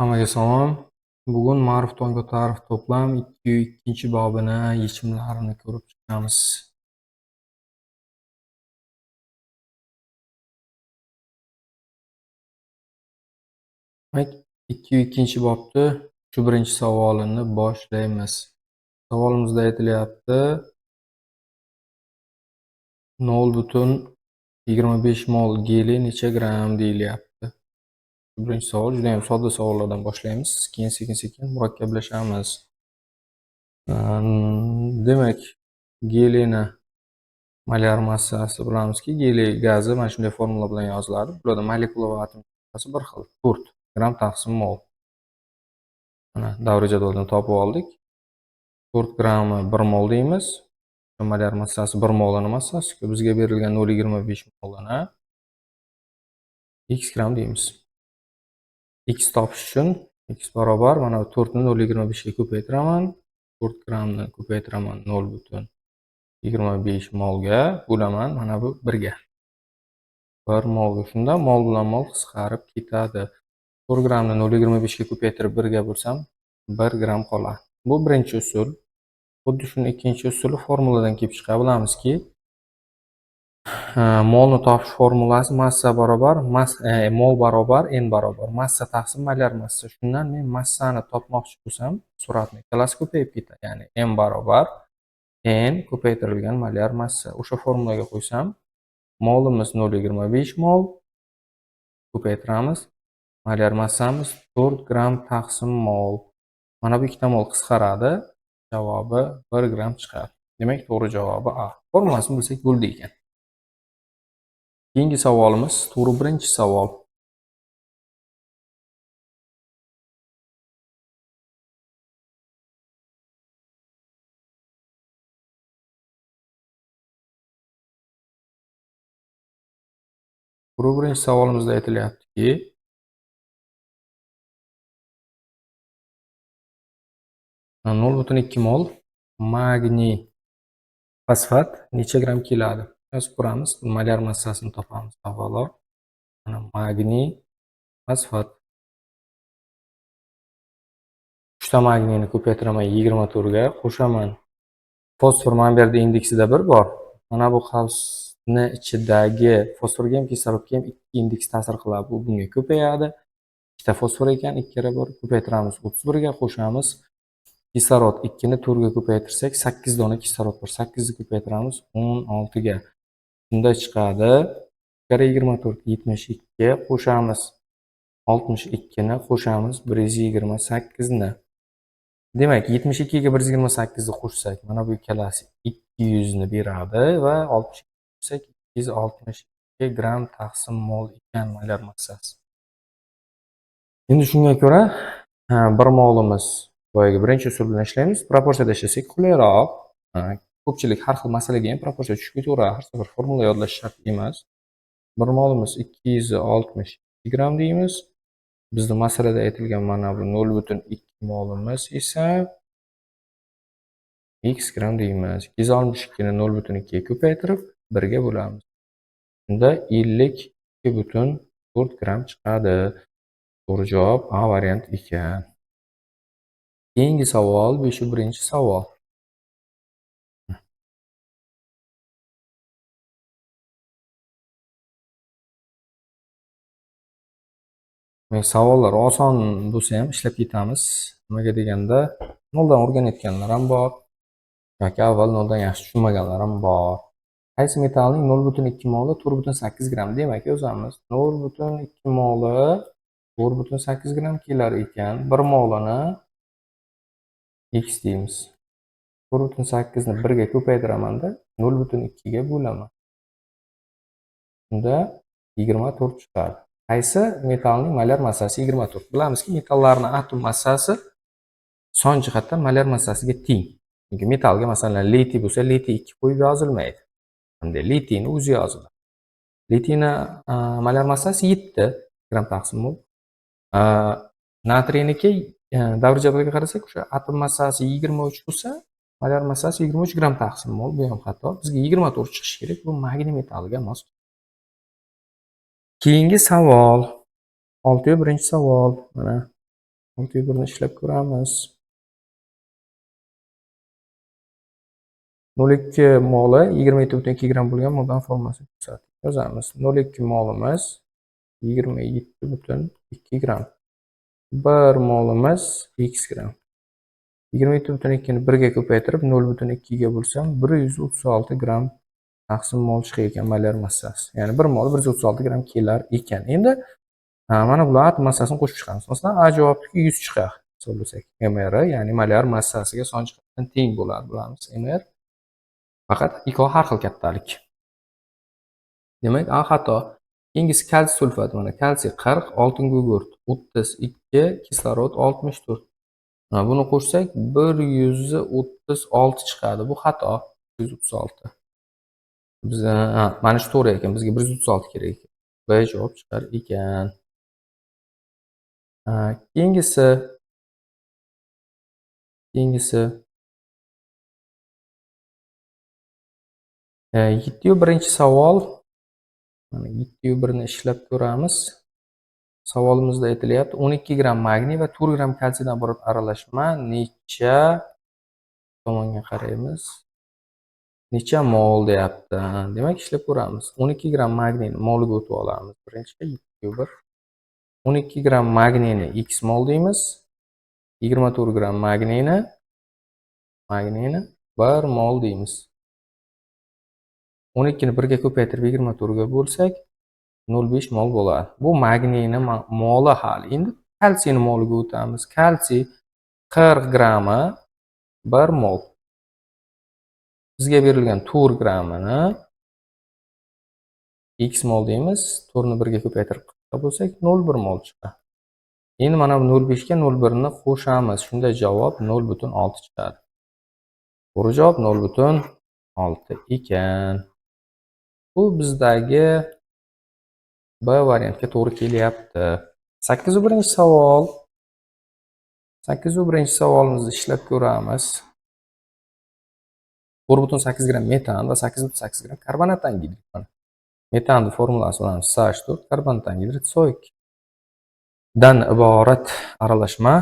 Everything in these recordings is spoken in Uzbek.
Hammaga salom. Bugun ma'rif tongga ta'rif to'plam 202-bobini yechimlarini ko'rib chiqamiz. Demak, 202-bobni shu birinchi savolini boshlaymiz. Savolimizda aytilyapti 0,25 mol geli necha gramm deyilyapti. Birinchi savol juda ham sodda savollardan boshlaymiz. Keyin sekin-sekin murakkablashamiz. Demak, gelini molyar massasi bilamizki, geliy gazi mana shunday formula bilan yoziladi. Bularda molekula va atom massasi bir xil. 4 gramm taqsim mol. Mana davriy jadvaldan topib oldik. 4 grammi 1 mol deymiz. Molyar massasi 1 molini massasiga bizga berilgan 0,25 molini x gramm deymiz. X topish uchun x barobar mana 4 ni 0,25 ga ko'paytiraman. 4 grammni ko'paytiraman 0,25 molga bo'laman mana bu 1 ga. 1 molga shunda mol bilan mol qisqarib ketadi. 4 grammni 0,25 ga ko'paytirib 1 ga bo'lsam 1 gramm qoladi. Bu birinchi usul. Xuddi shuni ikkinchi usuli formuladan kelib chiqadi. Bilamizki, molni topish formulasi massa barobar mol barobar n barobar massa taqsim molyar massa. Shundan men massani topmoqchi bo'lsam, sur'atni ikkalasi ko'payib ketadi. Ya'ni m barobar n ko'paytirilgan molyar massa. O'sha formulaga qo'ysam, molimiz 0,25 mol ko'paytiramiz. Molyar massamiz 4 gramm taqsim mol. Mana bu ikkita mol qisqaradi. Javobi 1 gramm chiqadi. Demak, to'g'ri javobi A. Formulasini bilsak bo'ldi ekan. Keyingi savolimiz to'g'ri birinchi savol. To'g'ri birinchi savolimizda aytilyaptiki, 0,2 mol magniy fosfat necha gramm keladi? Yozib ko'ramiz. Molyar massasini topamiz avvalo. Mana magniy fosfat. 3 ta magniyni ko'paytiraman 24 ga, qo'shaman. Fosfor mana bu yerda indeksida 1 bor. Mana bu qavsni ichidagi fosforga ham kislorodga ham 2 indeks ta'sir qiladi. Bu bunga ko'payadi. Ikkita fosfor ekan, 2 kira 1 ko'paytiramiz 31 ga, qo'shamiz. Kislorod 2 ni 4 ga ko'paytirsak 8 dona kislorod bor. 8 ni ko'paytiramiz 16 ga. Shunda chiqadi 24 72 ga qo'shamiz 62 ni qo'shamiz 128 ni. Demak, 72 ga 128 ni qo'shsak, mana bu ikkalasi 200 ni beradi va 62 qo'shsak 262 gramm taqsim mol ekan molyar massasi. Endi shunga ko'ra 1 molimiz boyagi birinchi usul bilan ishlaymiz. Proporsiyada ishlasak qulayroq. Ko'pchilik har xil masalaga ham proporsiya tushib ketaveradi. Har safar formula yodlash shart emas. 1 molimiz 262 gramm deymiz. Bizning masalada aytilgan mana bu 0,2 molimiz esa x gramm deymiz. 262 ni 0,2 ga ko'paytirib 1 ga bo'lamiz. Shunda 52,4 gramm chiqadi. To'g'ri javob A variant ekan. Keyingi savol 5-birinchi savol. Savollar oson bo'lsa ham ishlab ketamiz. Nimaga deganda, noldan o'rganayotganlar ham bor yoki avval noldan yaxshi tushunmaganlar ham bor. Qaysi metalning 0,2 moli 4,8 gramm demak yozamiz. 0,2 moli 4,8 gramm kelar ekan. 1 molini x deymiz. 4,8 ni 1 ga ko'paytiramanda 0,2 ga bo'laman. Shunda 24 chiqadi. Qaysi metalning molyar massasi 24? Bilamizki, metallarning atom massasi son jihatdan molyar massasiga teng. Chunki metalga masalan litiy bo'lsa, litiy 2 qo'yib yozilmaydi. Hamda litiyni o'zi yoziladi. Litiyning molyar massasi 7 gramm taqsim mol. Natriyniki davriy jadvalga qarasak, o'sha atom massasi 23 bo'lsa, molyar massasi 23 gramm taqsim mol. Bu ham xato. Bizga 24 chiqishi kerak. Bu magniy metaliga mos. Keyingi savol. 6-birinchi savol. Mana 6/1 ni ishlab ko'ramiz. 0,2 moli 27,2 gramm bo'lgan moldan formulasini ko'rsatib yozamiz. 0,2 molimiz 27,2 gramm. 1 molimiz x gramm. 27,2 ni 1 ga ko'paytirib 0,2 ga bo'lsam 136 gramm taqsim mol chiqar ekan molar massasi. Ya'ni 1 mol 136 gramm kelar ekan. Endi mana bular atom massasini qo'shib chiqamiz. Masalan, A javobdagi 100 chiqar hisoblasak. Mr ya'ni molar massasiga son jihatdan teng bo'ladi bilamiz. Mr faqat ikkovi har xil kattalik. Demak, A xato. Keyingisi kalsiy sulfat. Mana kalsiy 40, oltin gugurt 32, kislorod 64. Buni qo'shsak 136 chiqadi. Bu xato. 136. Biz mana shu to'g'ri ekan. Bizga 136 kerak ekan. B javob chiqar ekan. Keyingisi 7-1 savol. Mana 7-1 ni ishlab ko'ramiz. Savolimizda aytilyapti 12 gramm magniy va 4 gramm kalsiydan iborat aralashma necha tomonga qaraymiz? Necha mol deyapti. Demak, ishlab ko'ramiz. 12 gramm magniyni moliga o'tib olamiz. Birinchi 7/1. 12 gramm magniyni x mol deymiz. 24 gramm magniyni 1 mol deymiz. 12 ni 1 ga ko'paytirib 24 ga bo'lsak 0,5 mol bo'ladi. Bu magniyni moli hali. Endi kalsiyni moliga o'tamiz. Kalsiy 40 grammi 1 mol. Bizga berilgan 4 grammini x mol deymiz. 4 ni 1 ga ko'paytirib 40 bo'lsak 0,1 mol chiqadi. Endi mana bu 0,5 ga 0,1 ni qo'shamiz. Shunda javob 0,6 chiqadi. To'g'ri javob 0,6 ekan. Bu bizdagi B variantga to'g'ri kelyapti. 8-1 savol. 8-1 savolimizni ishlab ko'ramiz. 4,8 gramm metan va 8,8 gramm karbonat angidrid. Metanning formulasi bilan CH4, karbonat angidrid SO2 dan iborat aralashma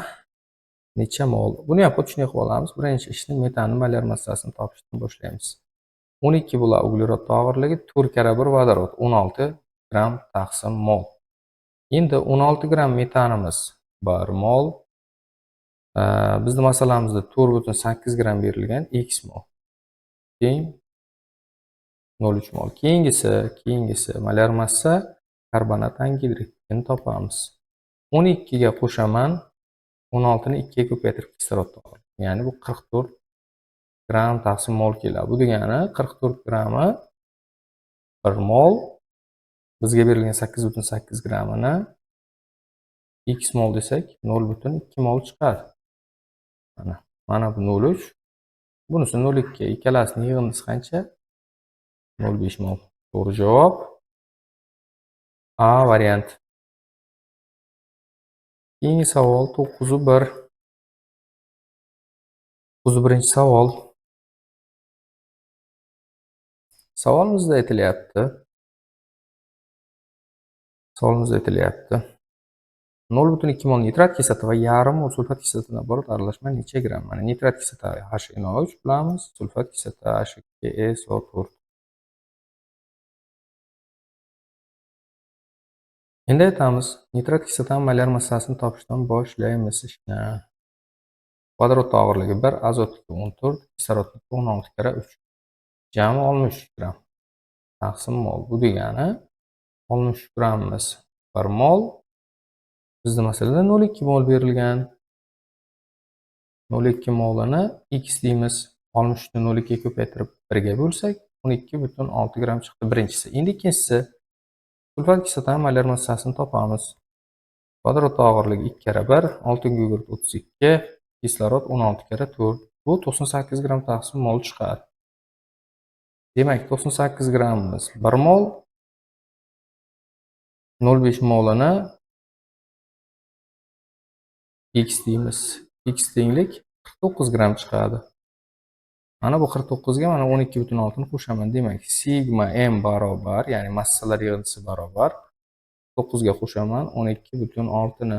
necha mol? Buni ham xuddi shunday qilib olamiz. Birinchi ishni metanning molar massasini topishdan boshlaymiz. 12 bo'lar uglerod og'irligi 4 kara 1 vodorod 16 gramm taqsim mol. Endi 16 gramm metanimiz 1 mol. Bizning masalamizda 4,8 gramm berilgan x mol. Teng 0,3 mol. Keyingisi molar massa karbonat angidridni topamiz. 12 ga qo'shaman. 16 ni 2 ga ko'paytirib kislorod topamiz. Ya'ni bu 44 gramm taqsim mol keladi. Bu degani 44 grammi 1 mol. Bizga berilgan 8,8 grammini x mol desak 0,2 mol chiqadi. Mana bu 0,3. Bunisi 0,2. Ikkalasining yig'indisi qancha? 0,5 mol. To'g'ri javob A variant. Keyingi savol 9-1. 9-1 savol. Savolimizda aytilyapti. 0,2 mol nitrat kislota va yarim mol sulfat kislotadan iborat aralashma necha gramm? Mana nitrat kislota HNO3 bilamiz, sulfat kislota H2SO4. Endi aytamiz, nitrat kislotaning molar massasini topishdan boshlaymiz ishni. Vodorod og'irligi 1, azotniki 14, kislorodniki 16 kara 3. Jami 60 gramm taqsim mol. Bu degani 60 grammimiz 1 mol. Bizning masalada 0,2 mol berilgan. 0,2 molini x deymiz. 60 ni 0,2 ga ko'paytirib 1 ga bo'lsak 12,6 gramm chiqdi birinchisi. Endi ikkinchisi sulfat kislotaning molar massasini topamiz. Vodorod og'irligi 2 kara 1, oltin gugurt 32, kislorod 16 kara 4. Bu 98 gramm taqsim mol chiqadi. Demak, 98 grammimiz 1 mol. 0,5 molini x deymiz. X tenglik 49 gramm chiqadi. Mana bu 49 ga mana 12,6 ni qo'shaman. Demak, sigma m barobar, ya'ni massalar yig'indisi barobar 9 ga qo'shaman 12,6 ni.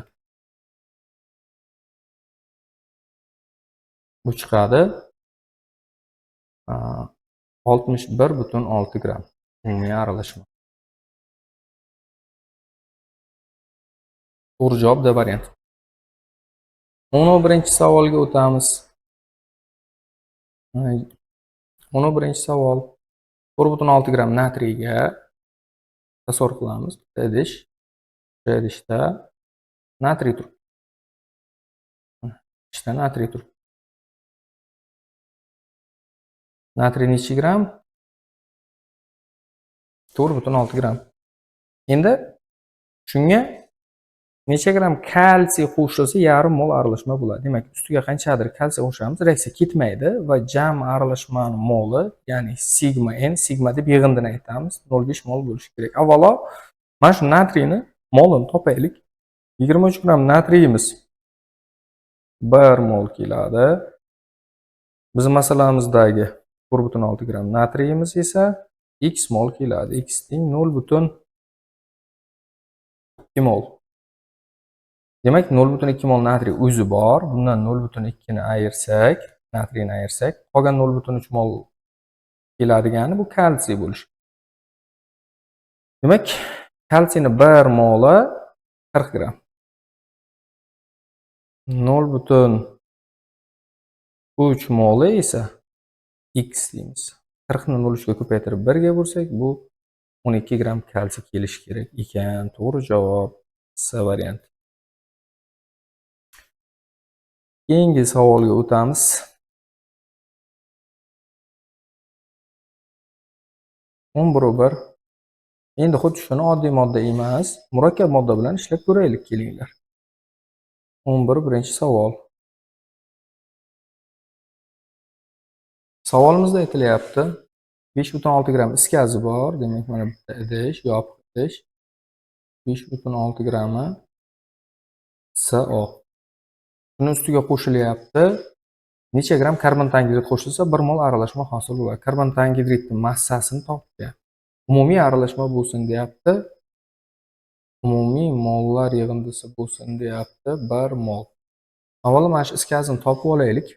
Bu chiqadi 61,6 gramm umumiy aralashma. To'g'ri javob D variant. 11-savolga o'tamiz. 11-savol. 1,6 gramm natriyga tasavvur qilamiz. Idish. O'sha idishda natriy turibdi. Idishda natriy turibdi. Natriy necha gramm? 4,6 gramm. Endi shunga necha gramm kalsiy qo'shilsa yarim mol aralashma bo'ladi. Demak, ustiga qanchadir kalsiy qo'shamiz, reaksiya ketmaydi va jami aralashmani moli, ya'ni sigma n, sigma deb yig'indini aytamiz, 0,5 mol bo'lishi kerak. Avvalo, mana shu natriyni molini topaylik. 23 gramm natriyimiz 1 mol keladi. Biz masalamizdagi 1,6 gramm natriyimiz esa x mol keladi. X teng 0,2 mol. Demak, 0,2 mol natriy o'zi bor. Bundan 0,2 ni ayirsak, natriyni ayirsak, qolgan 0,3 mol keladigani bu kalsiy bo'lishi. Demak, kalsiyni 1 moli 40 gramm. 0,3 moli esa x deymiz. 40 ni 0,3 ga ko'paytirib 1 ga bo'lsak, bu 12 gramm kalsiy kelishi kerak ekan. To'g'ri javob C variant. Keyingi savolga o'tamiz. bir. Endi xuddi shuni oddiy modda emas, murakkab modda bilan ishlab ko'raylik, kelinglar. 11-savol. Savolimizda aytilyapti, 5,6 gramm is gazi bor. Demak, mana bitta idish, yopiq idish. 5,6 grammi CO. Buni ustiga qo'shilyapti. Necha gramm karbon tangidrid qo'shilsa 1 mol aralashma hosil bo'ladi. Karbon tangidridning massasini topgan. Umumiy aralashma bo'lsin deyapti. Umumiy mollar yig'indisi bo'lsin deyapti 1 mol. Avvalo mana shu is gazini topib olaylik.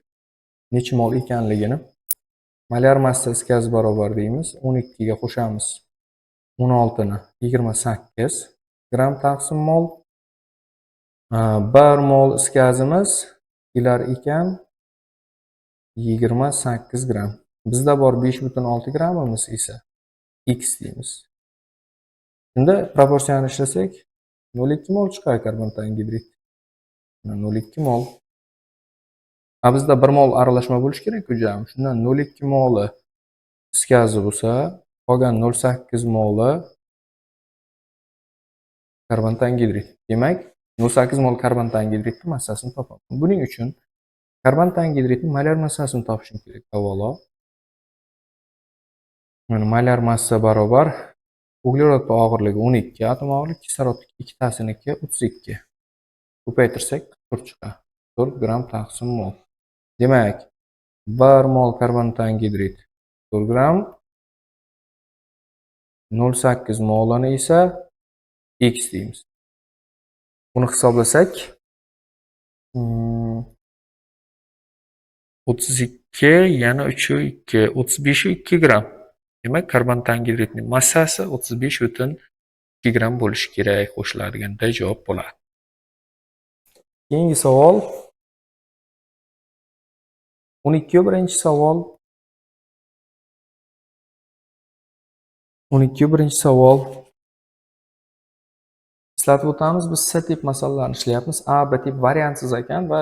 Necha mol ekanligini. Molyar massa is gaz barobar deymiz. 12 ga qo'shamiz. 16 ni 28 gramm taqsim mol. 1 mol is gazimiz kelar ekan 28 gramm. Bizda bor 5,6 grammimiz esa x deymiz. Endi proporsiyani ishlasak 0,2 mol chiqadi karbon tangidrid. 0,2 mol. Bizda 1 mol aralashma bo'lishi kerak-ku jami. Shundan 0,2 moli is gazi bo'lsa, qolgan 0,8 moli karbon tangidrid. Demak, 0,8 mol karbon tangidridning massasini topamiz. Buning uchun karbon tangidridning molyar massasini topishim kerak avvalo. Mana molyar massa barobar uglerod og'irligi 12, atom og'irligi kislorod ikkitasiniki 32. Ko'paytirsak 4 chiqadi. 4 gramm taqsim mol. Demak, 1 mol karbon tangidrid 4 gramm, 0,8 molini esa x deymiz. Buni hisoblasak 32 yana 3 35 gramm. Demak, karbon tangidridning massasi 35,2 gramm bo'lishi kerak qo'shiladiganda javob bo'ladi. Keyingi savol 12-savol. 12-savol. Eslatib o'tamiz, biz C tip masalalarni ishlayapmiz. A, B tip variantsiz ekan va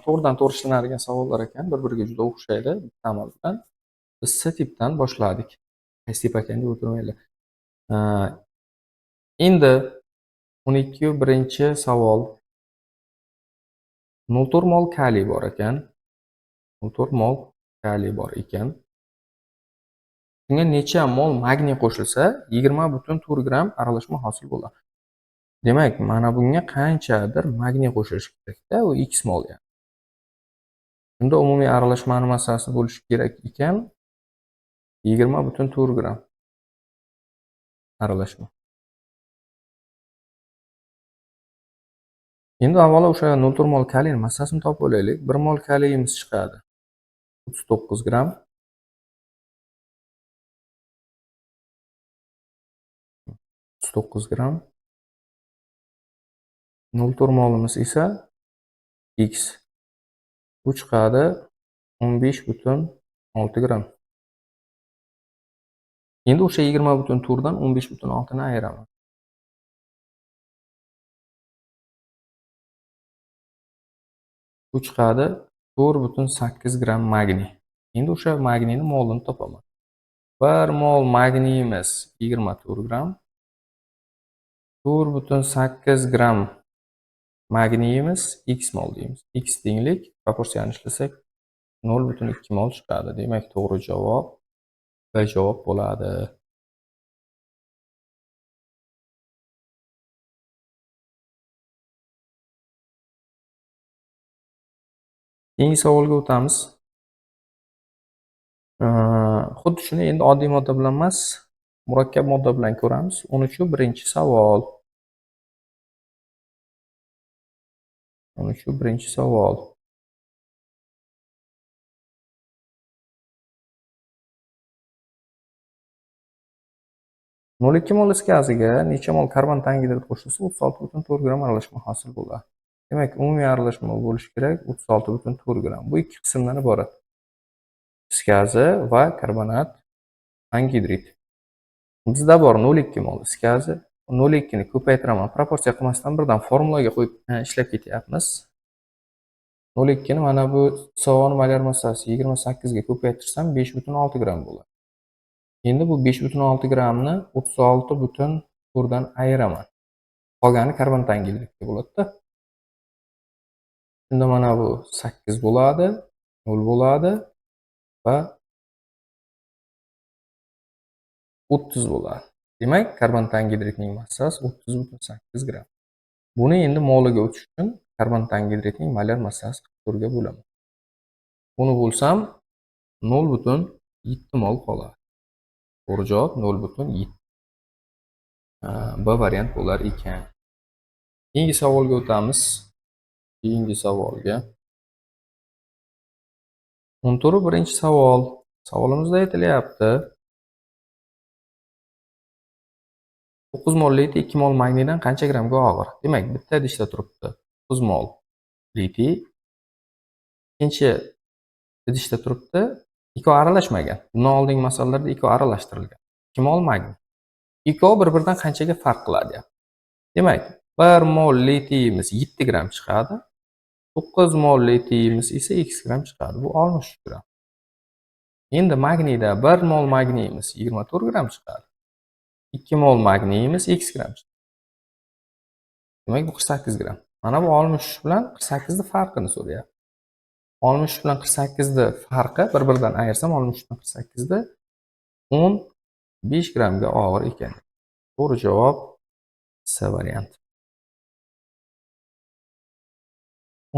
to'g'ridan to'g'ri ishlanadigan savollar ekan. Bir-biriga juda o'xshaydi tamoyildan. Biz C tipdan boshladik. Qaysi tip ekan deb o'tirmanglar. Endi 12-savol. 0,4 mol kaliy bor ekan. 0,4 mol kaliy bor ekan. Shunga necha mol magniy qo'shilsa 20,4 gramm aralashma hosil bo'ladi. Demak, mana bunga qanchadir magniy qo'shilishi kerak-da, u x mol yani. Unda umumiy aralashmani massasi bo'lishi kerak ekan 20,4 gramm aralashma. Endi avvalo o'sha 0,4 mol kaliyning massasini topib olaylik. 1 mol kaliyimiz chiqadi. 39 gram. 39 gram. 0,4 molimiz esa X. Bu chiqadi 15,6 gram. Endi o'sha 20,4 dan 15,6 ni ayiraman. Bu chiqadi 4,8 gram magniy. Endi o'sha magniyni molini topaman. 1 mol magniyimiz 24 gram. 4,8 gram magniyimiz x mol deymiz. X tenglik proporsiyani ishlasak 0,2 mol chiqadi. Demak, to'g'ri javob B javob bo'ladi. Keyingi savolga o'tamiz. Xuddi shuni endi oddiy modda bilan emas, murakkab modda bilan ko'ramiz. 13-birinchi savol. 13-birinchi savol. Nol ikki mol is gaziga necha mol karbon angidrid qo'shilsa 36,4 gram aralashma hosil bo'ladi. Demak, umumiy aralashma bo'lishi kerak 36,4 gram. Bu ikki qismdan iborat. Is gazi va karbonat angidrid. Bizda bor 0,2 mol is gazi. 0,2 ni ko'paytiraman. Proporsiya qilmasdan birdan formulaga qo'yib ishlab ketyapmiz. 0,2 ni mana bu so'g'on molar massasi 28 ga ko'paytirsam 5,6 gram bo'ladi. Endi bu 5,6 gramni 36,4 dan ayiraman. Qolgani karbon angidridga bo'ladi-da. Shunda mana bu 8 bo'ladi, 0 bo'ladi va 30 bo'ladi. Demak, karbon angidridning massasi 30,8 gram. Buni endi moliga o'tish uchun karbon angidridning molar massasi 44 ga bo'laman. Buni bo'lsam 0,7 mol qoladi. To'g'ri javob 0,7. B variant bo'lar ekan. Keyingi savolga o'tamiz. Keyingi savolga. 14-birinchi savol. Savolimizda aytilyapti. 9 mol litiy 2 mol magniydan qancha gramga og'ir? Demak, bitta idishda turibdi. 9 mol litiy. Ikkinchi idishda turibdi. Ikkovi aralashmagan. Bundan oldingi masalalarda ikkovi aralashtirilgan. 2 mol magniy. Ikkovi bir-biridan qanchaga farq qiladi? Demak, 1 mol litiyimiz 7 gram chiqadi. 9 mol litiyimiz esa x gram chiqadi. Bu 63 gram. Endi magniyda 1 mol magniyimiz 24 gram chiqadi. 2 mol magniyimiz x gram chiqadi. Demak, bu 48 gram. Mana bu 63 bilan 48 ni farqini so'rayapti. 63 bilan 48 ni farqi bir-biridan ayirsam 63 dan 48 ni 15 gramga og'ir ekan. To'g'ri javob C varianti.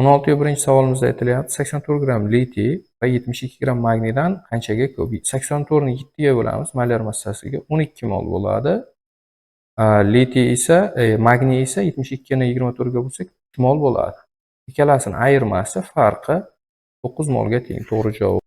16-birinchi savolimizda aytilyapti. 84 gram litiy va 72 gram magniydan qanchaga ko'p? 84 ni 7 ga bo'lamiz, molar massasiga 12 mol bo'ladi. Litiy esa, magniy esa 72 ni 24 ga bo'lsak 3 mol bo'ladi. Ikkalasini ayirmasi farqi 9 molga teng. To'g'ri javob